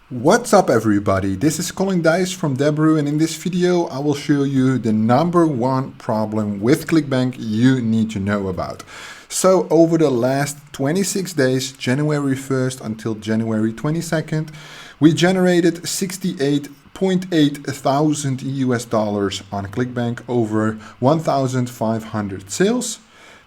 What's up everybody, this is Colin Dijs from Debrew, and in this video I will show you the #1 problem with ClickBank you need to know about. So over the last 26 days, January 1st until January 22nd, we generated 68.8 thousand US dollars on ClickBank over 1,500 sales.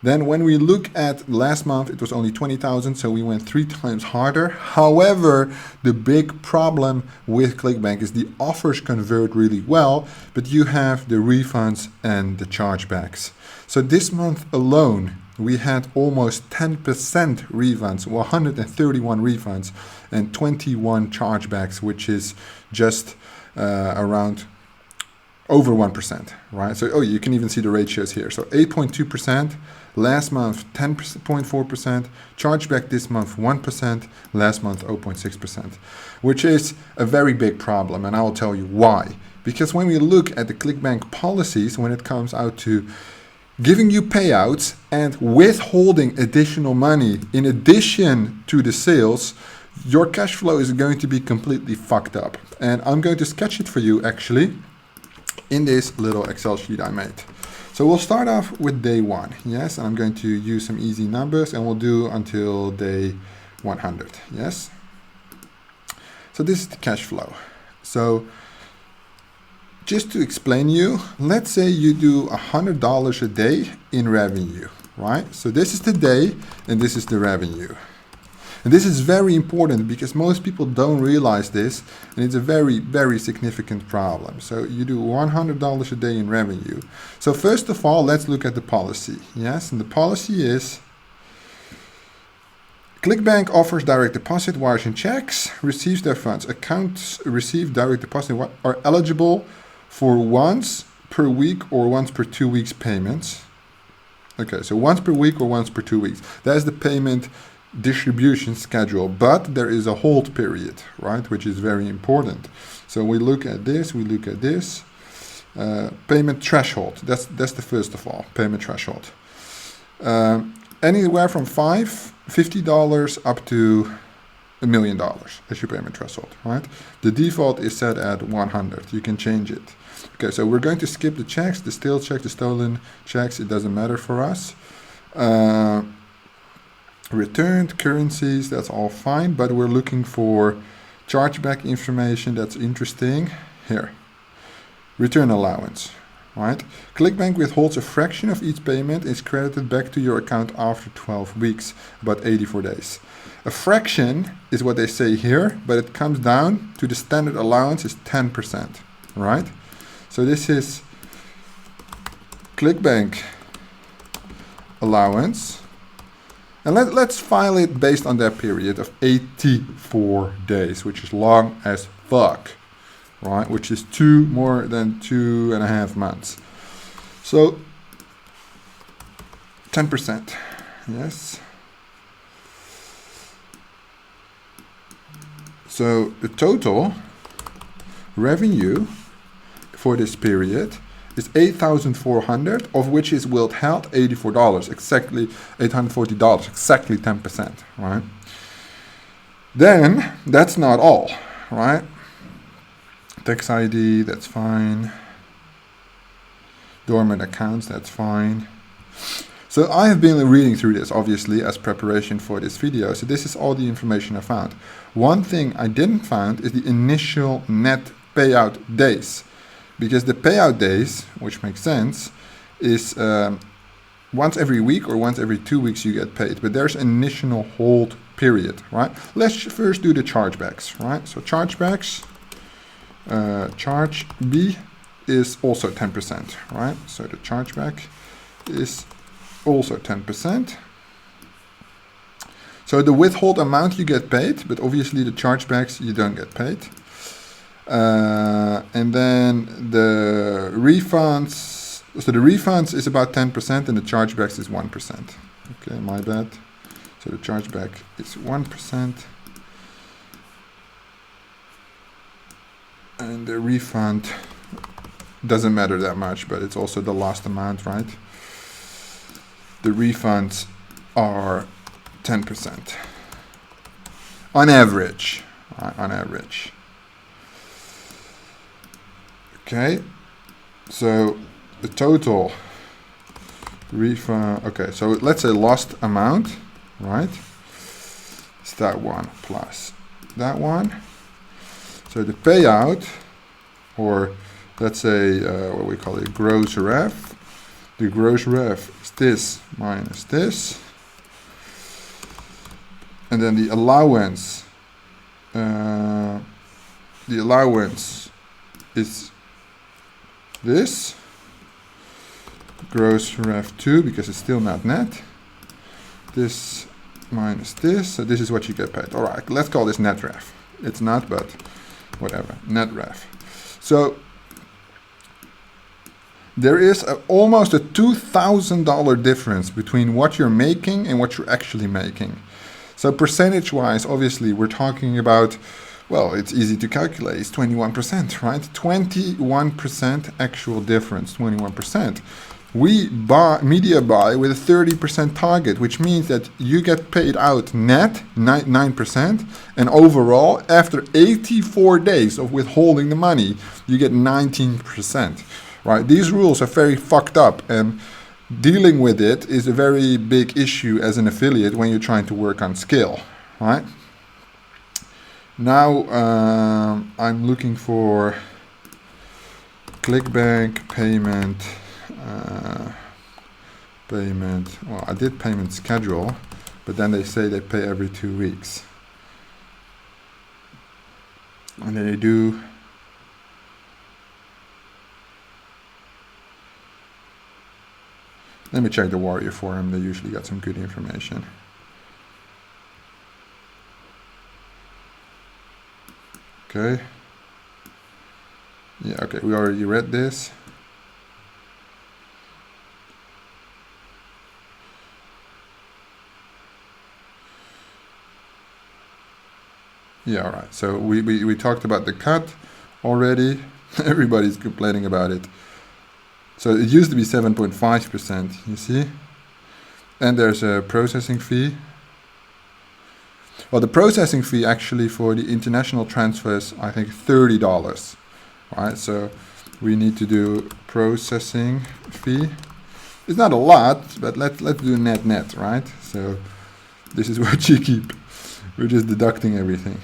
Then when we look at last month, it was only 20,000, so we went 3 times harder. However, the big problem with ClickBank is the offers convert really well, but you have the refunds and the chargebacks. So this month alone, we had almost 10% refunds, 131 refunds, and 21 chargebacks, which is just around over 1%, right? So, oh, you can even see the ratios here. So 8.2%, last month 10.4%, chargeback this month 1%, last month 0.6%, which is a very big problem, and I will tell you why. Because when we look at the ClickBank policies, when it comes out to giving you payouts and withholding additional money in addition to the sales, your cash flow is going to be completely fucked up. And I'm going to sketch it for you actually in this little Excel sheet I made. So we'll start off with day 1, yes, and I'm going to use some easy numbers and we'll do until day 100, yes. So this is the cash flow. So just to explain you, let's say you do $100 a day in revenue, right? So this is the day and this is the revenue. And this is very important because most people don't realize this, and it's a very, very significant problem. So you do $100 a day in revenue. So first of all, let's look at the policy. Yes, and the policy is ClickBank offers direct deposit, wires and checks, receives their funds. Accounts receive direct deposit are eligible for once per week or once per 2 weeks payments. Okay, so once per week or once per 2 weeks. That is the payment distribution schedule, but there is a hold period, right, which is very important. So we look at this, payment threshold, that's the first of all, payment threshold. Anywhere from $50 up to $1 million is your payment threshold, right? The default is set at 100, you can change it. Okay, so we're going to skip the checks, the stale check, the stolen checks, it doesn't matter for us. Returned currencies, that's all fine, but we're looking for chargeback information that's interesting. Here, return allowance, right? ClickBank withholds a fraction of each payment and is credited back to your account after 12 weeks, about 84 days. A fraction is what they say here, but it comes down to the standard allowance is 10%, right? So this is ClickBank allowance. And let's file it based on that period of 84 days, which is long as fuck, right? Which is more than 2.5 months. So 10%, yes. So the total revenue for this period is 8,400, of which is withheld $84, exactly $840, exactly 10%, right? Then that's not all, right? Tax ID, that's fine. Dormant accounts, that's fine. So I have been reading through this, obviously, as preparation for this video. So this is all the information I found. One thing I didn't find is the initial net payout days. Because the payout days, which makes sense, is once every week or once every 2 weeks you get paid. But there's an initial hold period, right? Let's first do the chargebacks, right? So chargebacks, charge B is also 10%, right? So the chargeback is also 10%. So the withhold amount you get paid, but obviously the chargebacks you don't get paid. And then the refunds, so the refunds is about 10% and the chargebacks is 1%. Okay, my bad. So the chargeback is 1%. And the refund doesn't matter that much, but it's also the last amount, right? The refunds are 10% on average. on average. Okay, so the total refund, okay, so let's say lost amount, right? It's that one plus that one. So the payout, or let's say what we call it, gross ref. The gross ref is this minus this. And then the allowance is this. Gross ref 2, because it's still not net. This minus this, so this is what you get paid. All right, let's call this net ref. It's not, but whatever, net ref. So there is almost a $2,000 difference between what you're making and what you're actually making. So percentage-wise, obviously, we're talking about, well, it's easy to calculate. It's 21%, right? 21% actual difference, 21%. We media buy with a 30% target, which means that you get paid out net 9%, and overall, after 84 days of withholding the money, you get 19%, right? These rules are very fucked up, and dealing with it is a very big issue as an affiliate when you're trying to work on scale, right? Now, I'm looking for ClickBank payment. Well, I did payment schedule, but then they say they pay every 2 weeks. And then they do let me check the Warrior forum. They usually got some good information. Okay. Yeah, okay, we already read this. Yeah, all right. So we talked about the cut already. Everybody's complaining about it. So it used to be 7.5%, you see? And there's a processing fee. Well, the processing fee actually for the international transfers, I think $30, right? So we need to do processing fee. It's not a lot, but let's do net, right? So this is what you keep. We're just deducting everything.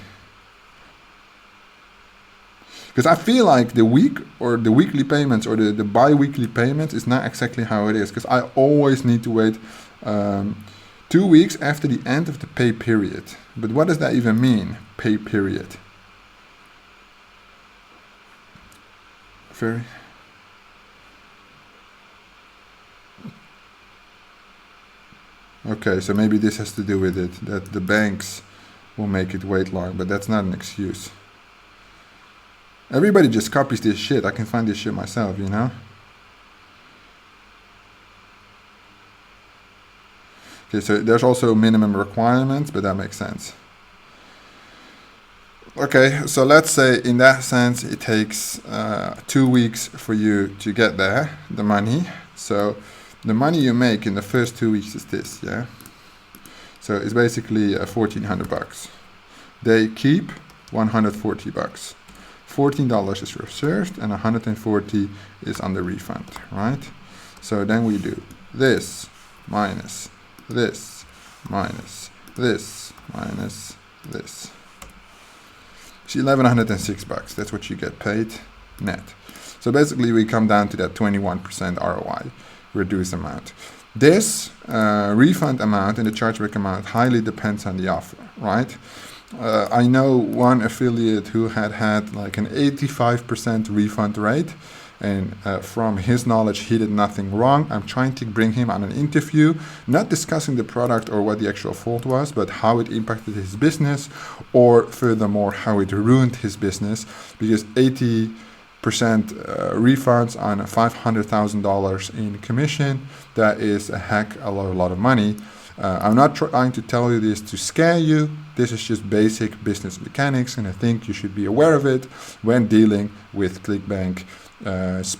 Because I feel like the week or the weekly payments or the bi-weekly payments is not exactly how it is. Because I always need to wait 2 weeks after the end of the pay period. But what does that even mean, pay period? Very. Okay, so maybe this has to do with it, that the banks will make it wait long, but that's not an excuse. Everybody just copies this shit. I can find this shit myself, you know? Okay, so there's also minimum requirements, but that makes sense. Okay, so let's say in that sense it takes 2 weeks for you to get there, the money. So the money you make in the first 2 weeks is this, yeah? So it's basically $1,400. They keep $140. $14 is reserved and $140 is on the refund, right? So then we do this minus this minus this minus this. It's $1,106. That's what you get paid net. So basically we come down to that 21% ROI, reduced amount. This refund amount and the chargeback amount highly depends on the offer, right? I know one affiliate who had like an 85% refund rate, and from his knowledge he did nothing wrong. I'm trying to bring him on an interview, not discussing the product or what the actual fault was, but how it impacted his business, or furthermore how it ruined his business, because 80% refunds on $500,000 in commission, that is a heck of a lot of money. I'm not trying to tell you this to scare you. This is just basic business mechanics, and I think you should be aware of it when dealing with ClickBank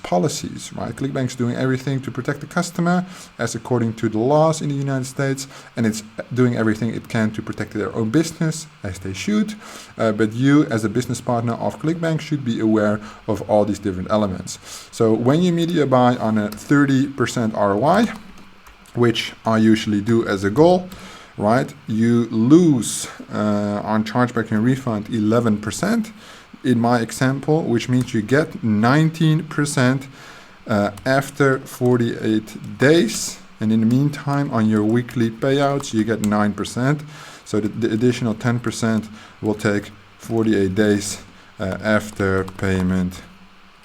policies, right? ClickBank's doing everything to protect the customer as according to the laws in the United States, and it's doing everything it can to protect their own business, as they should. But you, as a business partner of ClickBank, should be aware of all these different elements. So when you media buy on a 30% ROI, which I usually do as a goal, right, you lose on chargeback and refund 11%. In my example, which means you get 19% after 48 days. And in the meantime, on your weekly payouts, you get 9%. So the additional 10% will take 48 days after payment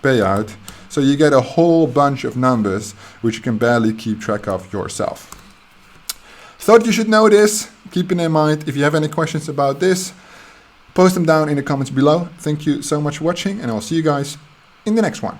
payout. So you get a whole bunch of numbers, which you can barely keep track of yourself. Thought you should know this. Keep it in mind. If you have any questions about this, post them down in the comments below. Thank you so much for watching, and I'll see you guys in the next one.